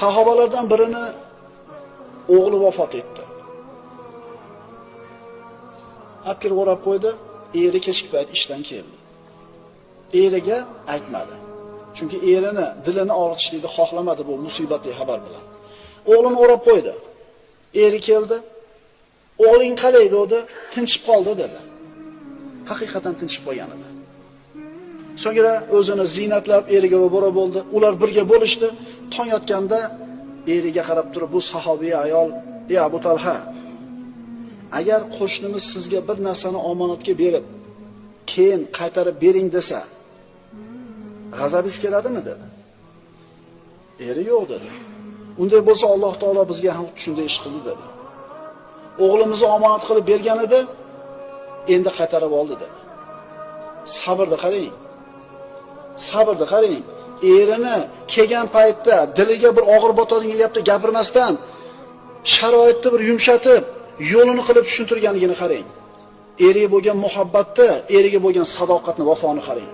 Sahobalardan birini o'g'li vafot etdi. Akir o'rab qo'ydi, eri kechki payt ishdan keldi. Eriga aytmadi. Chunki erini dilini og'ritishlikni xohlamadi bu musibatli xabar bilan. O'g'lini o'rab qo'ydi. Eri keldi. O'g'ling qalay dedi, tinchib qoldi dedi. Haqiqatan tinchib qolgan edi. So'ngra o'zini ziynatlab eriga ro'baro bo'ldi. Ular birga bo'lishdi. Tong yotganda eriga qarab turib, bu sahobiy ayol, "Ey Abu Talha, agar qo'shnimiz sizga bir narsani omonatga berib, keyin qaytarib bering desa, g'azabingiz keladimi?" dedi. Eri yo'q dedi. Unday bo'lsa Alloh taolo bizga ham shunday ish qildi dedi. O'g'limizni omonat qilib bergan edi, endi qaytarib oldi dedi. Sabrni qarang. Sabrni qarang. Erini kelgan paytda diliga bir og'ir botadigan gapni gapirmasdan, sharoitni bir yumshatib, yo'lini qilib tushuntirganligini qarang. Eriga bo'lgan muhabbatni, eriga bo'lgan sadoqatni, vafoni qarang.